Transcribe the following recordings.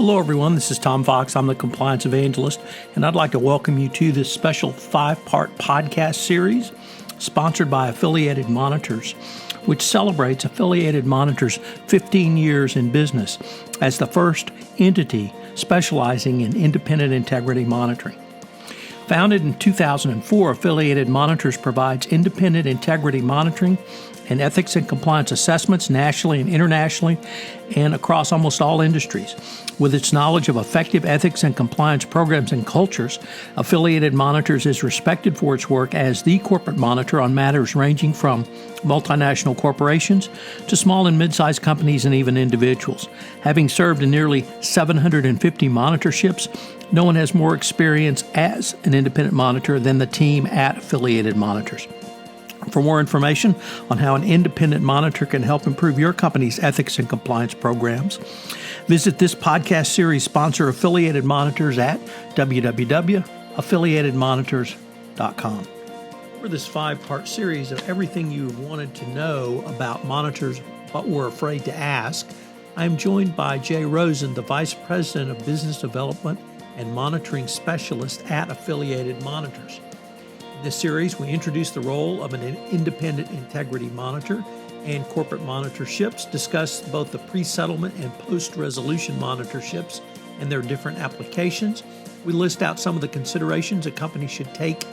Hello, everyone. This is Tom Fox. I'm the Compliance Evangelist, and I'd like to welcome you to this special 5-part podcast series sponsored by Affiliated Monitors, which celebrates Affiliated Monitors' 15 years in business as the first entity specializing in independent integrity monitoring. Founded in 2004, Affiliated Monitors provides independent integrity monitoring and ethics and compliance assessments nationally and internationally and across almost all industries. With its knowledge of effective ethics and compliance programs and cultures, Affiliated Monitors is respected for its work as the corporate monitor on matters ranging from multinational corporations to small and mid-sized companies and even individuals. Having served in nearly 750 monitorships, no one has more experience as an independent monitor than the team at Affiliated Monitors. For more information on how an independent monitor can help improve your company's ethics and compliance programs, visit this podcast series sponsor, Affiliated Monitors, at www.affiliatedmonitors.com. For this 5-part series of everything you've wanted to know about monitors but were afraid to ask, I am joined by Jay Rosen, the Vice President of Business Development and Monitoring Specialist at Affiliated Monitors. In this series, we introduce the role of an independent integrity monitor and corporate monitorships, discuss both the pre-settlement and post-resolution monitorships and their different applications. We list out some of the considerations a company should take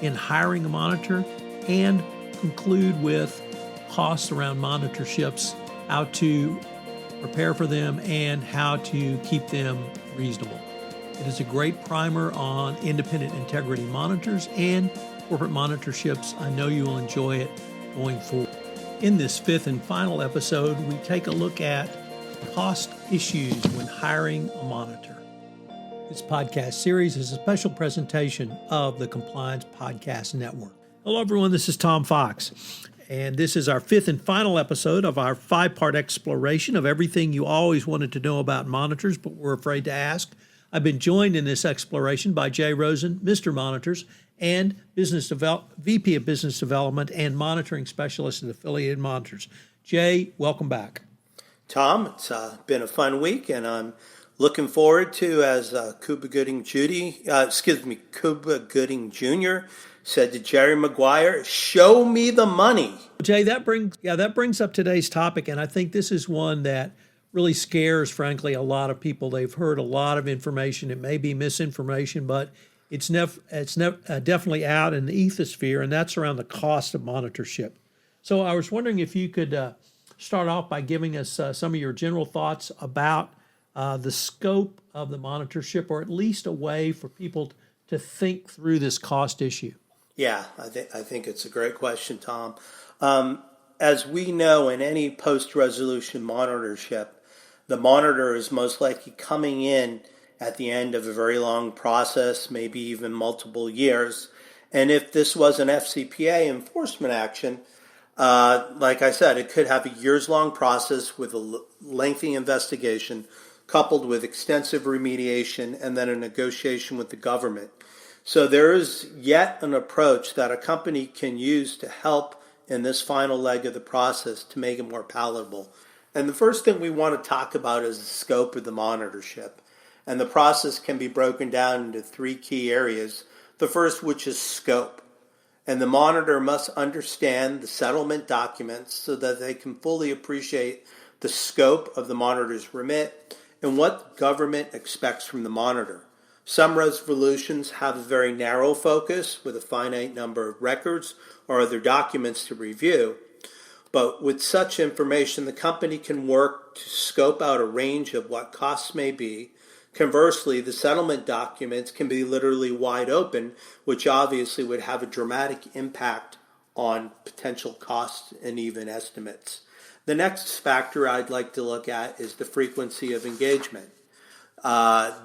in hiring a monitor and conclude with costs around monitorships, how to prepare for them, and how to keep them reasonable. It is a great primer on independent integrity monitors and corporate monitorships. I know you will enjoy it going forward. In this 5th and final episode, we take a look at cost issues when hiring a monitor. This podcast series is a special presentation of the Compliance Podcast Network. Hello, everyone. This is Tom Fox, and this is our 5th and final episode of our 5-part exploration of everything you always wanted to know about monitors but were afraid to ask. I've been joined in this exploration by Jay Rosen, Mr. Monitors, and VP of Business Development and Monitoring Specialist at Affiliated Monitors. Jay, welcome back. Tom, it's been a fun week, and I'm looking forward to, as Cuba Gooding Jr. said to Jerry Maguire, show me the money. Jay, that brings up today's topic, and I think this is one that really scares, frankly, a lot of people. They've heard a lot of information. It may be misinformation, but it's definitely out in the ethosphere, and that's around the cost of monitorship. So I was wondering if you could start off by giving us some of your general thoughts about the scope of the monitorship, or at least a way for people to think through this cost issue. Yeah, I think it's a great question, Tom. As we know, in any post-resolution monitorship, the monitor is most likely coming in at the end of a very long process, maybe even multiple years. And if this was an FCPA enforcement action, like I said, it could have a years-long process with a lengthy investigation coupled with extensive remediation and then a negotiation with the government. So there is yet an approach that a company can use to help in this final leg of the process to make it more palatable. And the first thing we want to talk about is the scope of the monitorship. And the process can be broken down into 3 key areas. The first, which is scope. And the monitor must understand the settlement documents so that they can fully appreciate the scope of the monitor's remit and what the government expects from the monitor. Some resolutions have a very narrow focus with a finite number of records or other documents to review. But with such information, the company can work to scope out a range of what costs may be. Conversely, the settlement documents can be literally wide open, which obviously would have a dramatic impact on potential costs and even estimates. The next factor I'd like to look at is the frequency of engagement.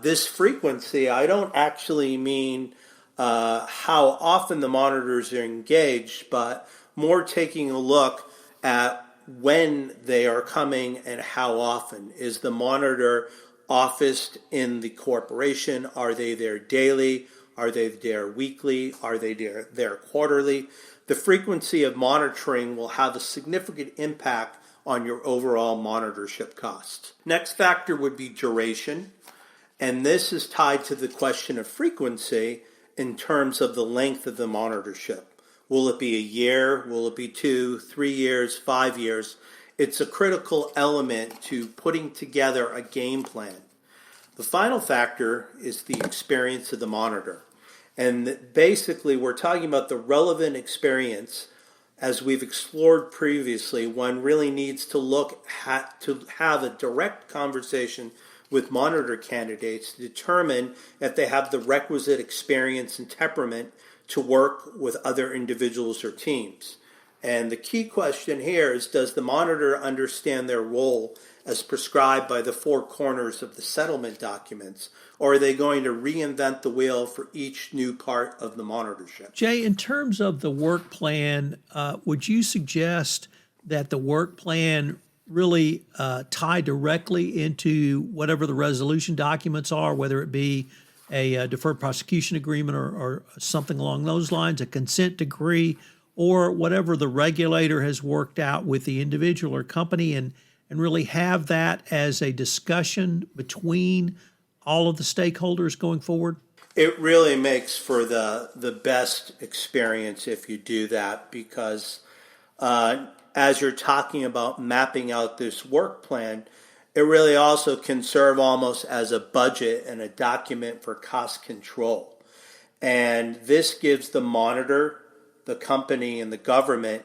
This frequency, I don't actually mean how often the monitors are engaged, but more taking a look at when they are coming and how often. Is the monitor officed in the corporation? Are they there daily? Are they there weekly? Are they there quarterly? The frequency of monitoring will have a significant impact on your overall monitorship costs. Next factor would be duration, and this is tied to the question of frequency in terms of the length of the monitorship. Will it be a year? Will it be 2, 3 years, 5 years? It's a critical element to putting together a game plan. The final factor is the experience of the monitor. And basically, we're talking about the relevant experience, as we've explored previously. One really needs to have a direct conversation with monitor candidates to determine if they have the requisite experience and temperament to work with other individuals or teams. And the key question here is, does the monitor understand their role as prescribed by the 4 corners of the settlement documents, or are they going to reinvent the wheel for each new part of the monitorship? Jay, in terms of the work plan, would you suggest that the work plan really tie directly into whatever the resolution documents are, whether it be a deferred prosecution agreement or something along those lines, a consent decree, or whatever the regulator has worked out with the individual or company, and really have that as a discussion between all of the stakeholders going forward? It really makes for the best experience if you do that, because as you're talking about mapping out this work plan, it really also can serve almost as a budget and a document for cost control. And this gives the monitor, the company, and the government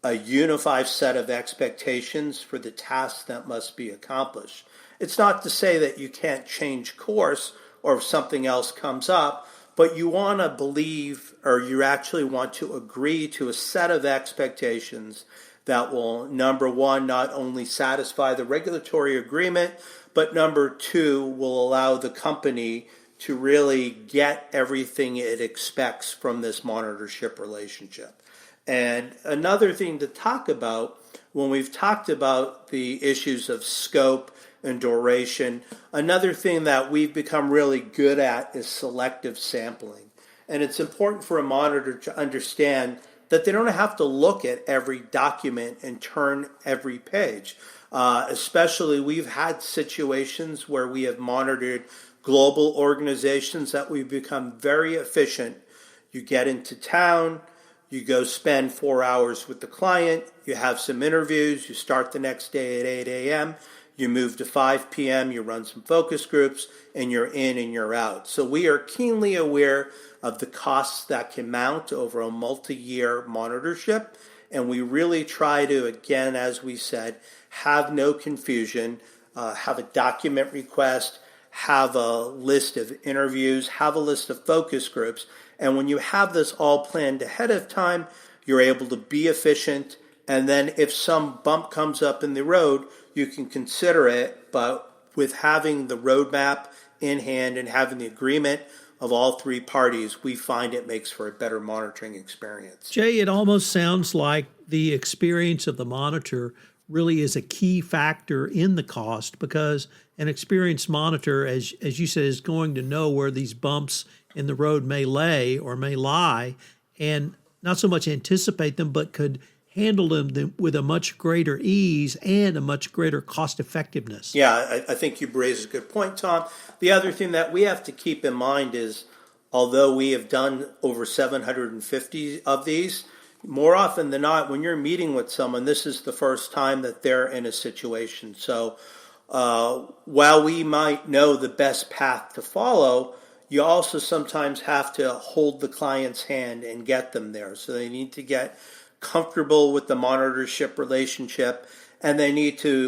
a unified set of expectations for the tasks that must be accomplished. It's not to say that you can't change course or if something else comes up, but you want to believe, or you actually want to agree to a set of expectations that will, number one, not only satisfy the regulatory agreement, but number two, will allow the company to really get everything it expects from this monitorship relationship. And another thing to talk about, when we've talked about the issues of scope and duration, another thing that we've become really good at is selective sampling. And it's important for a monitor to understand that they don't have to look at every document and turn every page. Especially, we've had situations where we have monitored global organizations that we've become very efficient. You get into town, you go spend 4 hours with the client, you have some interviews, you start the next day at 8 a.m., you move to 5 p.m., you run some focus groups, and you're in and you're out. So we are keenly aware of the costs that can mount over a multi-year monitorship, and we really try to, again, as we said, have no confusion, have a document request, have a list of interviews, have a list of focus groups. And when you have this all planned ahead of time, you're able to be efficient. And then if some bump comes up in the road, you can consider it. But with having the roadmap in hand and having the agreement of all 3 parties, we find it makes for a better monitoring experience. Jay, it almost sounds like the experience of the monitor really is a key factor in the cost, because an experienced monitor, as you said, is going to know where these bumps in the road may lay or may lie, and not so much anticipate them, but could handle them with a much greater ease and a much greater cost effectiveness. Yeah, I think you raised a good point, Tom. The other thing that we have to keep in mind is, although we have done over 750 of these, more often than not, when you're meeting with someone, this is the first time that they're in a situation. So while we might know the best path to follow, you also sometimes have to hold the client's hand and get them there. So they need to get comfortable with the monitorship relationship, and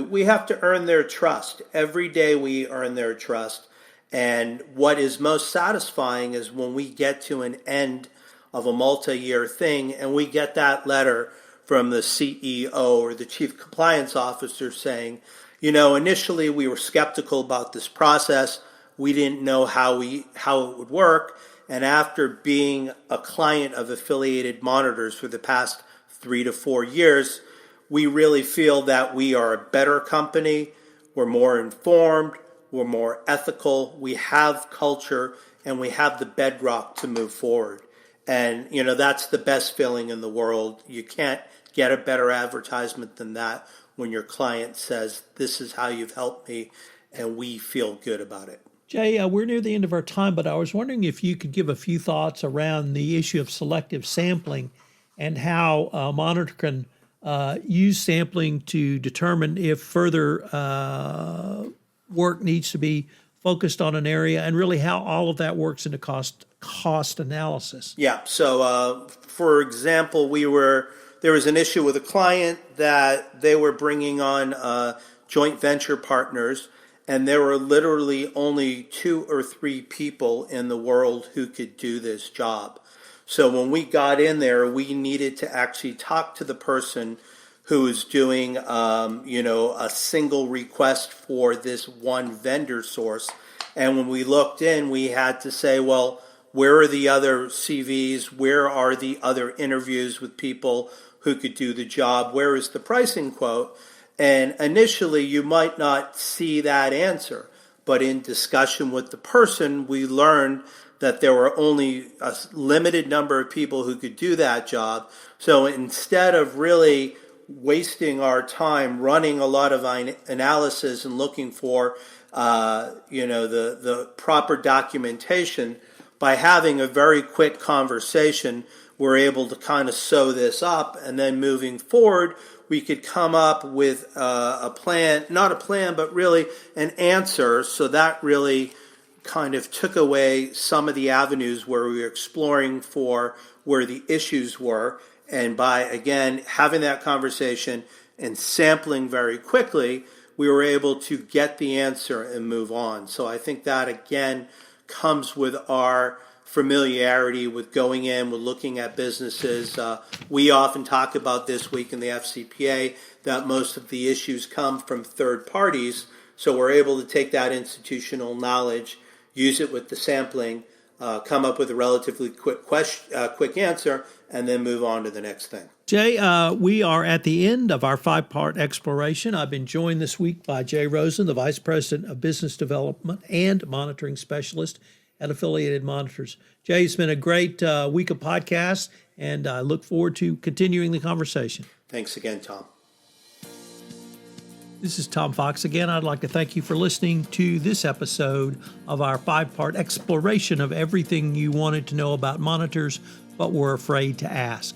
we have to earn their trust. Every day we earn their trust. And what is most satisfying is when we get to an end of a multi-year thing and we get that letter from the CEO or the chief compliance officer saying, initially we were skeptical about this process. We didn't know how it would work. And after being a client of Affiliated Monitors for the past 3 to 4 years, we really feel that we are a better company. We're more informed. We're more ethical. We have culture, and we have the bedrock to move forward. And, that's the best feeling in the world. You can't get a better advertisement than that when your client says, this is how you've helped me, and we feel good about it. Jay, we're near the end of our time, but I was wondering if you could give a few thoughts around the issue of selective sampling and how a monitor can use sampling to determine if further work needs to be focused on an area, and really how all of that works into cost analysis. Yeah. So, for example, there was an issue with a client that they were bringing on joint venture partners, and there were literally only 2 or 3 people in the world who could do this job. So when we got in there, we needed to actually talk to the person who was doing, a single request for this one vendor source. And when we looked in, we had to say, well, where are the other CVs? Where are the other interviews with people who could do the job? Where is the pricing quote? And initially, you might not see that answer, but in discussion with the person, we learned that there were only a limited number of people who could do that job. So instead of really wasting our time running a lot of analysis and looking for, the proper documentation, by having a very quick conversation, we're able to kind of sew this up, and then moving forward, we could come up with a plan, not a plan, but really an answer. So that really kind of took away some of the avenues where we were exploring for where the issues were. And by, again, having that conversation and sampling very quickly, we were able to get the answer and move on. So I think that, again, comes with our familiarity with going in, with looking at businesses. We often talk about this week in the FCPA that most of the issues come from third parties. So we're able to take that institutional knowledge, use it with the sampling, come up with a relatively quick answer, and then move on to the next thing. Jay, we are at the end of our 5-part exploration. I've been joined this week by Jay Rosen, the Vice President of Business Development and Monitoring Specialist at Affiliated Monitors. Jay, it's been a great week of podcasts, and I look forward to continuing the conversation. Thanks again, Tom. This is Tom Fox again. I'd like to thank you for listening to this episode of our 5-part exploration of everything you wanted to know about monitors but were afraid to ask.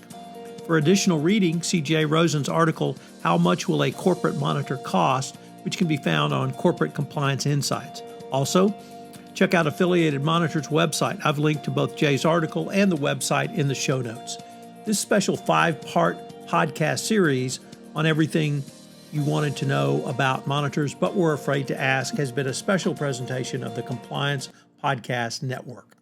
For additional reading, see Jay Rosen's article, How Much Will a Corporate Monitor Cost?, which can be found on Corporate Compliance Insights. Also, check out Affiliated Monitor's website. I've linked to both Jay's article and the website in the show notes. This special 5-part podcast series on everything you wanted to know about monitors but were afraid to ask has been a special presentation of the Compliance Podcast Network.